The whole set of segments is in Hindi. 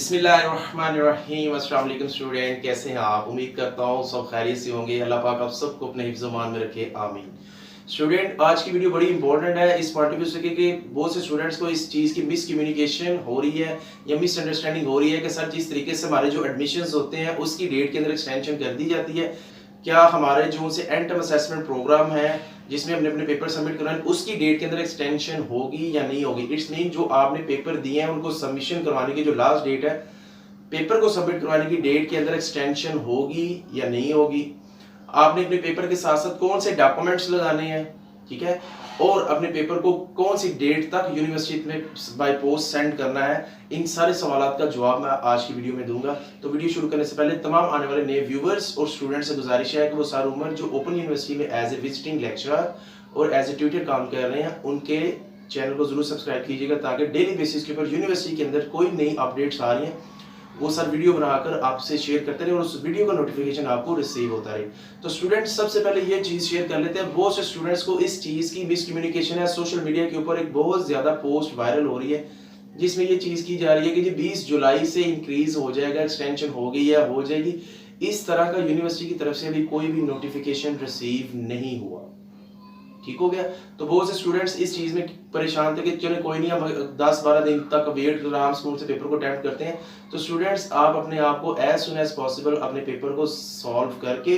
बिस्मिल्लाहिर्रहमानिर्रहीम। अस्सलाम वालेकुम स्टूडेंट, कैसे हैं आप? उम्मीद करता हूँ सब खैरियत से होंगे। अल्लाह पाक आप सबको अपने हिफ्ज़-ओ-मान में रखे, आमीन। स्टूडेंट, आज की वीडियो बड़ी इंपॉर्टेंट है इस पॉइंट ऑफ व्यू से कि बहुत से स्टूडेंट्स को इस चीज़ की मिसकम्युनिकेशन हो रही है या मिसअंडरस्टैंडिंग हो रही है कि सर जिस तरीके से हमारे जो एडमिशन्स होते हैं उसकी डेट के अंदर एक्सटेंशन कर दी जाती है, क्या हमारे जो से एंड टर्म असेसमेंट प्रोग्राम है जिसमें हमने अपने पेपर सबमिट कराए उसकी डेट के अंदर एक्सटेंशन होगी या नहीं होगी। इट्स मीन जो आपने पेपर दिए हैं उनको सबमिशन करवाने की जो लास्ट डेट है, पेपर को सबमिट करवाने की डेट के अंदर एक्सटेंशन होगी या नहीं होगी। आपने अपने पेपर के साथ साथ कौन से डॉक्यूमेंट्स लगाने हैं, ठीक है, और अपने पेपर को कौन सी डेट तक यूनिवर्सिटी में बाय पोस्ट सेंड करना है, इन सारे सवालों का जवाब मैं आज की वीडियो में दूंगा। तो वीडियो शुरू करने से पहले तमाम आने वाले नए व्यूवर्स और स्टूडेंट्स से गुजारिश है कि वो सारी उम्र जो ओपन यूनिवर्सिटी में एज ए विजिटिंग लेक्चरर और एज ए ट्यूटर काम कर रहे हैं उनके चैनल को जरूर सब्सक्राइब कीजिएगा ताकि डेली बेसिस के ऊपर यूनिवर्सिटी के अंदर कोई नई अपडेट्स आ रही हैं वो सर वीडियो बनाकर आपसे शेयर करते रहे और उस वीडियो का नोटिफिकेशन आपको रिसीव होता रहे। तो स्टूडेंट्स, सबसे पहले ये चीज शेयर कर लेते हैं। बहुत से स्टूडेंट्स को इस चीज की मिसकम्युनिकेशन है। सोशल मीडिया के ऊपर एक बहुत ज्यादा पोस्ट वायरल हो रही है जिसमें ये चीज की जा रही है कि जी 20 जुलाई से इंक्रीज हो जाएगा, एक्सटेंशन हो गई या हो जाएगी। इस तरह का यूनिवर्सिटी की तरफ से अभी कोई भी नोटिफिकेशन रिसीव नहीं हुआ, ठीक हो गया। तो बहुत से स्टूडेंट्स इस चीज में परेशान थे कि चलो कोई नहीं, हम 10-12 दिन तक वेट कर हम स्कूल से पेपर को अटेम्प्ट करते हैं। तो स्टूडेंट्स, आप अपने आप को एज सुन एज पॉसिबल अपने पेपर को सॉल्व करके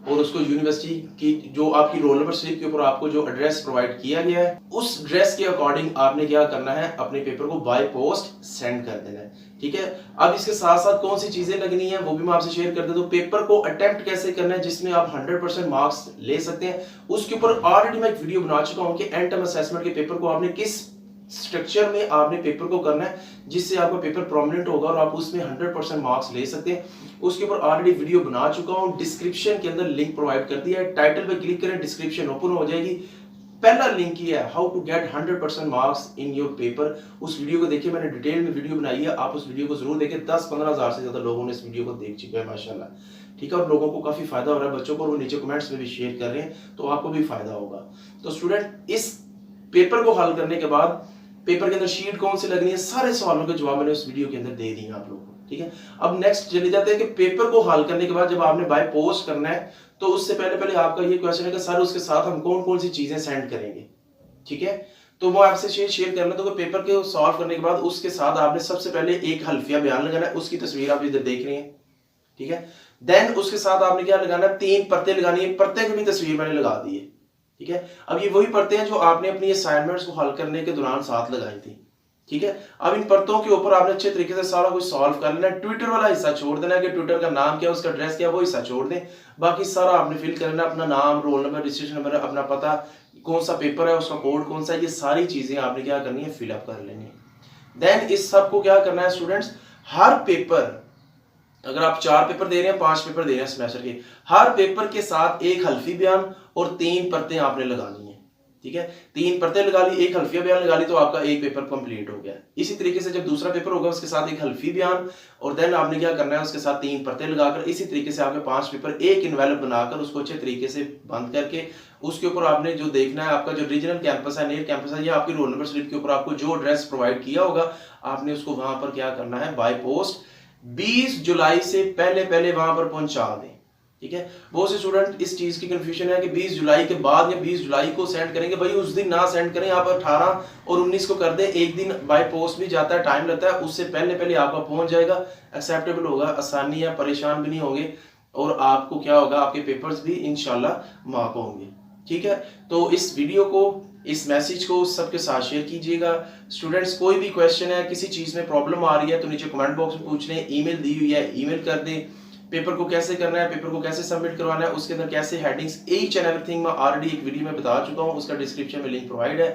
और उसको यूनिवर्सिटी की जो आपकी रोल नंबर स्लिप के ऊपर आपको जो एड्रेस प्रोवाइड किया गया है उस एड्रेस के अकॉर्डिंग आपने क्या करना है, अपने पेपर को बाय पोस्ट सेंड कर देना है, ठीक है। अब इसके साथ साथ कौन सी चीजें लगनी है वो भी मैं आपसे शेयर कर देता हूं। पेपर को अटेम्प्ट कैसे करना है जिसमें आप 100% मार्क्स ले सकते हैं, उसके ऊपर ऑलरेडी मैं एक वीडियो बना चुका हूं कि एंड टर्म असेसमेंट के पेपर को आपने किस स्ट्रक्चर में आपने पेपर को करना है जिससे आपका पेपर प्रोमिनेंट होगा और आप उसमें 100% मार्क्स ले सकते हैं। उसके ऊपर ऑलरेडी वीडियो बना चुका हूं, डिस्क्रिप्शन के अंदर लिंक प्रोवाइड कर दिया है। टाइटल पे क्लिक करें, डिस्क्रिप्शन ओपन हो जाएगी। पहला लिंक ये है, how to get 100% marks in your paper. उस वीडियो को देखिए, मैंने डिटेल में वीडियो बनाई है, आप उस वीडियो को जरूर देखें। 10-15 हजार से ज्यादा लोगों ने इस वीडियो को देख चुके हैं माशाल्लाह, ठीक है। और लोगों को काफी फायदा हो रहा है, बच्चों को वो नीचे कमेंट्स में भी शेयर कर रहे हैं, तो आपको भी फायदा होगा। तो स्टूडेंट, इस पेपर को हल करने के बाद पेपर के अंदर शीट कौन सी लगनी है, सारे सवालों के जवाब मैंने उस वीडियो के अंदर दे दिए आप लोगों को, ठीक है। अब नेक्स्ट चले जाते हैं कि पेपर को हल करने के बाद जब आपने बाय पोस्ट करना है तो उससे पहले आपका ये क्वेश्चन है कि सर उसके साथ हम कौन कौन सी चीजें सेंड करेंगे, ठीक है। तो वो आपसे शेयर करना। तो पेपर के सॉल्व करने के बाद उसके साथ आपने सबसे पहले एक हल्फिया बयान लगाना है, उसकी तस्वीर आप इधर देख रहे हैं, ठीक है। देन उसके साथ आपने क्या लगाना है, 3 परतें लगानी है। परतें की भी तस्वीर मैंने लगा दी है, ठीक है। अब ये वही परतें हैं जो आपने अपनी असाइनमेंट्स को हल करने के दौरान साथ लगाई थी, ठीक है। अब इन परतों के ऊपर आपने अच्छे तरीके से सारा कुछ सॉल्व कर लेना है। ट्विटर वाला हिस्सा छोड़ देना है कि ट्विटर का नाम क्या है, उसका एड्रेस क्या है, वो हिस्सा छोड़ दें। बाकी सारा आपने फिल करना है, अपना नाम, रोल नंबर, रजिस्ट्रेशन नंबर, अपना पता, कौन सा पेपर है, उसका कोड कौन सा है, ये सारी चीजें आपने क्या करनी है, फिलअप कर लेनी है। देन इस सब को क्या करना है स्टूडेंट्स, हर पेपर, अगर आप 4 पेपर दे रहे हैं, 5 पेपर दे रहे हैं सेमेस्टर के, हर पेपर के साथ एक हल्फी बयान और 3 परतें आपने लगानी है, ठीक है। 3 परतें लगा ली, एक हल्फिया बयान लगा ली, तो आपका एक पेपर कंप्लीट हो गया। इसी तरीके से जब दूसरा पेपर होगा उसके साथ एक हल्फी बयान और देन आपने क्या करना है, उसके साथ 3 परतें लगाकर इसी तरीके से आपके 5 पेपर एक इन्वेलप बनाकर उसको अच्छे तरीके से बंद करके उसके ऊपर आपने जो देखना है, आपका जो रीजनल कैंपस है, नियर कैंपस है, या आपकी रोल नंबर स्लिप के ऊपर आपको जो एड्रेस प्रोवाइड किया होगा आपने उसको वहां पर क्या करना है, बाय पोस्ट 20 जुलाई से पहले वहां पर पहुंचा दें, ठीक है। बहुत से स्टूडेंट इस चीज की कंफ्यूजन है कि 20 जुलाई के बाद या 20 जुलाई को सेंड करेंगे। भाई उस दिन ना सेंड करें, आप 18 और 19 को कर दें। एक दिन बाय पोस्ट भी जाता है, टाइम लगता है, उससे पहले आपका पहुंच जाएगा, एक्सेप्टेबल होगा, आसानी है, परेशान भी नहीं होंगे और आपको क्या होगा, आपके पेपर्स भी इंशाल्लाह मार्क होंगे, ठीक है। तो इस वीडियो को, इस मैसेज को सबके साथ शेयर कीजिएगा। स्टूडेंट्स, कोई भी क्वेश्चन है, किसी चीज में प्रॉब्लम आ रही है तो नीचे कमेंट बॉक्स में पूछ लें, ईमेल दी हुई है ईमेल कर दें। पेपर को कैसे करना है, पेपर को कैसे सबमिट करवाना है, उसके अंदर कैसे हेडिंग्स, ईच एंड एवरीथिंग मैं ऑलरेडी एक वीडियो में बता चुका हूं, उसका डिस्क्रिप्शन में लिंक प्रोवाइड है।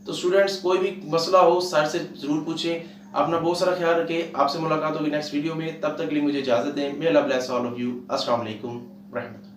तो स्टूडेंट्स, कोई भी मसला हो सर से जरूर पूछें। अपना बहुत सारा ख्याल रखें। आपसे मुलाकात होगी नेक्स्ट वीडियो में, तब तक के लिए मुझे इजाजत दें। मे अल्लाह ब्लेस ऑल ऑफ यू। अस्सलाम वालेकुम रहमतुल्लाह।